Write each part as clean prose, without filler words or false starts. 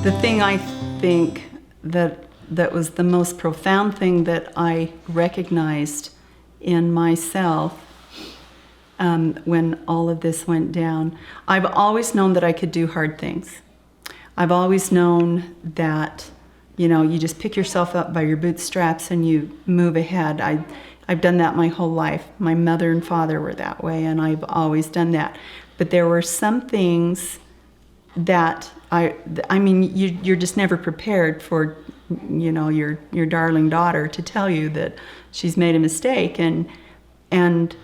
The thing I think that was the most profound thing that I recognized in myself when all of this went down, I've always known that I could do hard things. I've always known that, you just pick yourself up by your bootstraps and you move ahead. I've done that my whole life. My mother and father were that way, and I've always done that. But there were some things that you're just never prepared for, your darling daughter to tell you that she's made a mistake. And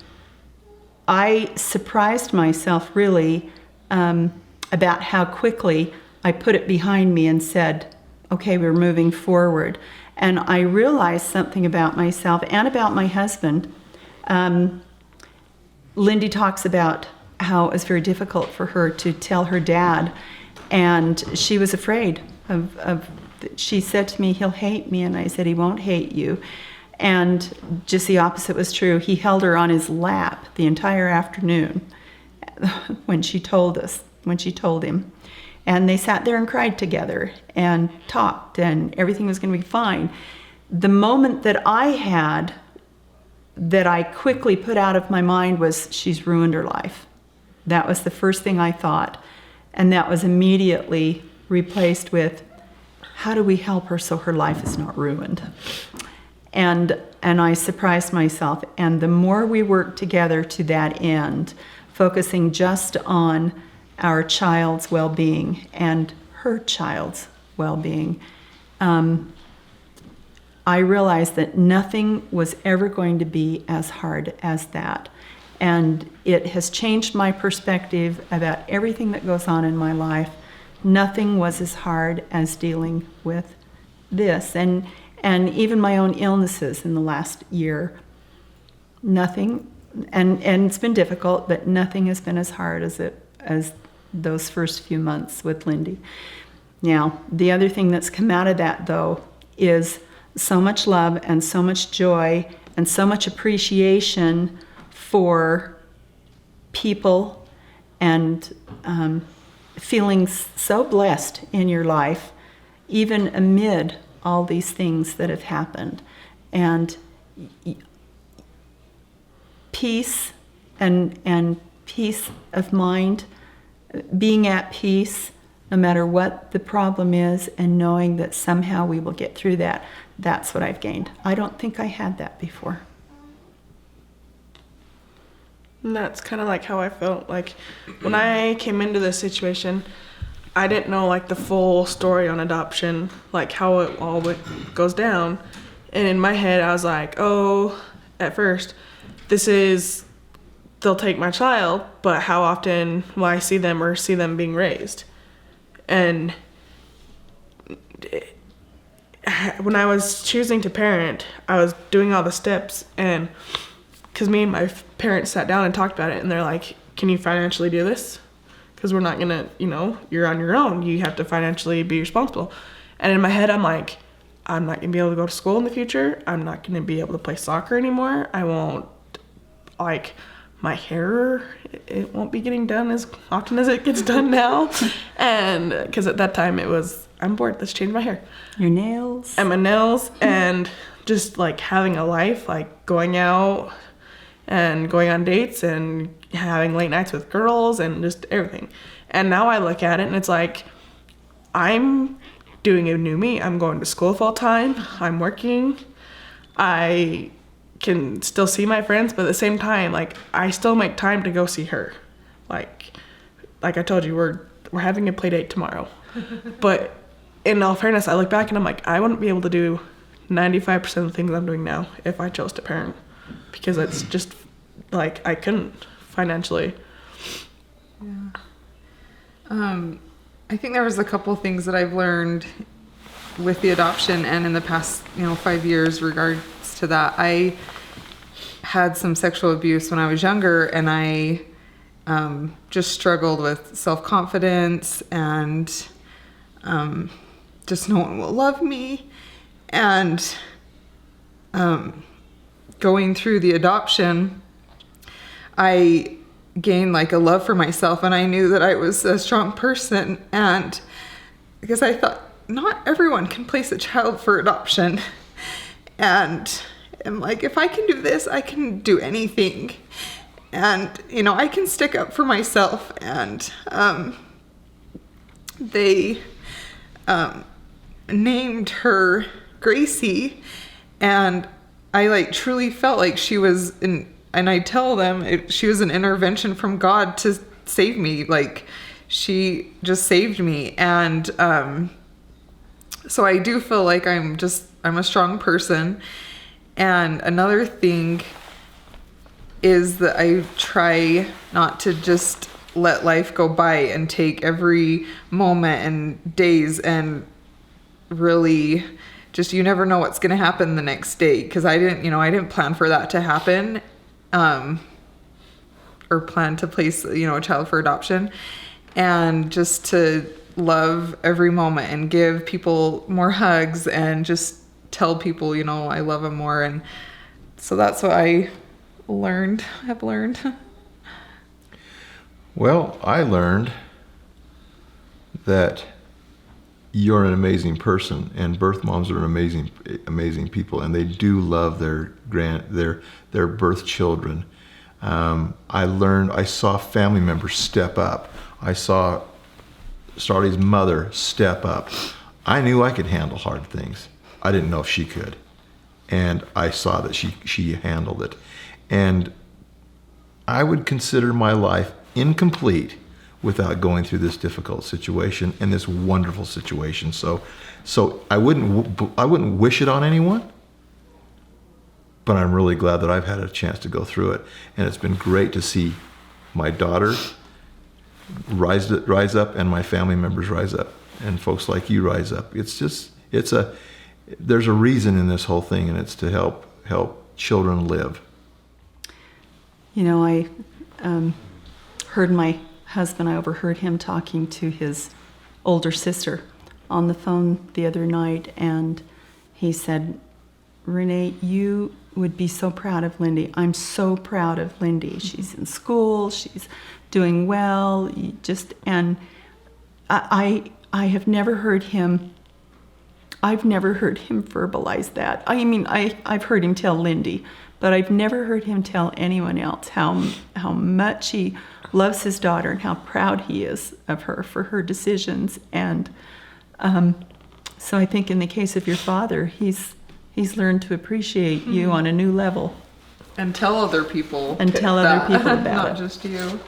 I surprised myself really about how quickly I put it behind me and said, okay, we're moving forward. And I realized something about myself and about my husband. Lindy talks about how it was very difficult for her to tell her dad, and she was afraid of she said to me, he'll hate me, and I said, he won't hate you. And just the opposite was true. He held her on his lap the entire afternoon when she told him. And they sat there and cried together and talked, and everything was going to be fine. The moment that I had that I quickly put out of my mind was, she's ruined her life. That was the first thing I thought. And that was immediately replaced with, how do we help her so her life is not ruined? And I surprised myself. And the more we worked together to that end, focusing just on our child's well-being and her child's well-being, I realized that nothing was ever going to be as hard as that. And it has changed my perspective about everything that goes on in my life. Nothing was as hard as dealing with this. And even my own illnesses in the last year, nothing, and it's been difficult, but nothing has been as hard as those first few months with Lindy. Now, the other thing that's come out of that, though, is so much love and so much joy and so much appreciation for people, and feeling so blessed in your life, even amid all these things that have happened. And peace and peace of mind, being at peace no matter what the problem is, and knowing that somehow we will get through that. That's what I've gained. I don't think I had that before. And that's kind of like how I felt. Like, when I came into this situation, I didn't know like the full story on adoption, like how it all goes down. And in my head, I was like, oh, at first, they'll take my child, but how often will I see them or see them being raised? And when I was choosing to parent, I was doing all the steps, and because me and my parents sat down and talked about it, and they're like, can you financially do this? Because we're not going to, you're on your own. You have to financially be responsible. And in my head, I'm like, I'm not going to be able to go to school in the future. I'm not going to be able to play soccer anymore. I won't, my hair, it won't be getting done as often as it gets done now. And because at that time it was, I'm bored, let's change my hair. Your nails. And my nails, and just like having a life, like going out and going on dates and having late nights with girls and just everything. And now I look at it and it's like, I'm doing a new me. I'm going to school full time. I'm working. I can still see my friends, but at the same time, like, I still make time to go see her. Like I told you, we're having a play date tomorrow. But in all fairness, I look back and I'm like, I wouldn't be able to do 95% of the things I'm doing now if I chose to parent, because it's just like I couldn't financially. Yeah. I think there was a couple things that I've learned with the adoption and in the past, 5 years regards to that. I had some sexual abuse when I was younger, and I just struggled with self-confidence and just no one will love me. And going through the adoption, I gained like a love for myself, and I knew that I was a strong person, and because I thought not everyone can place a child for adoption. And I'm like, if I can do this, I can do anything. And, you know, I can stick up for myself. And they named her Gracie. And I like truly felt like she was and I tell them she was an intervention from God to save me. Like, she just saved me. And so I do feel like I'm a strong person. And another thing is that I try not to just let life go by and take every moment and days and really just, you never know what's going to happen the next day. Cause I didn't plan for that to happen. Or plan to place, a child for adoption, and just to love every moment and give people more hugs and just tell people, I love them more. And so that's what I have learned. Well, I learned that you're an amazing person, and birth moms are amazing people, and they do love their birth children. I saw family members step up. I saw Starley's mother step up. I knew I could handle hard things. I didn't know if she could. And I saw that she handled it. And I would consider my life incomplete without going through this difficult situation and this wonderful situation. So I wouldn't wish it on anyone, but I'm really glad that I've had a chance to go through it. And it's been great to see my daughter rise up and my family members rise up and folks like you rise up. There's a reason in this whole thing, and it's to help children live. I heard my husband, I overheard him talking to his older sister on the phone the other night, and he said, Renee, you would be so proud of Lindy. I'm so proud of Lindy. She's in school, she's doing well, and I have never heard him, I've never heard him verbalize that. I mean, I've heard him tell Lindy, but I've never heard him tell anyone else how much he loves his daughter and how proud he is of her for her decisions. And so I think in the case of your father, he's learned to appreciate you on a new level. And tell other people. And tell other people about not it. just you.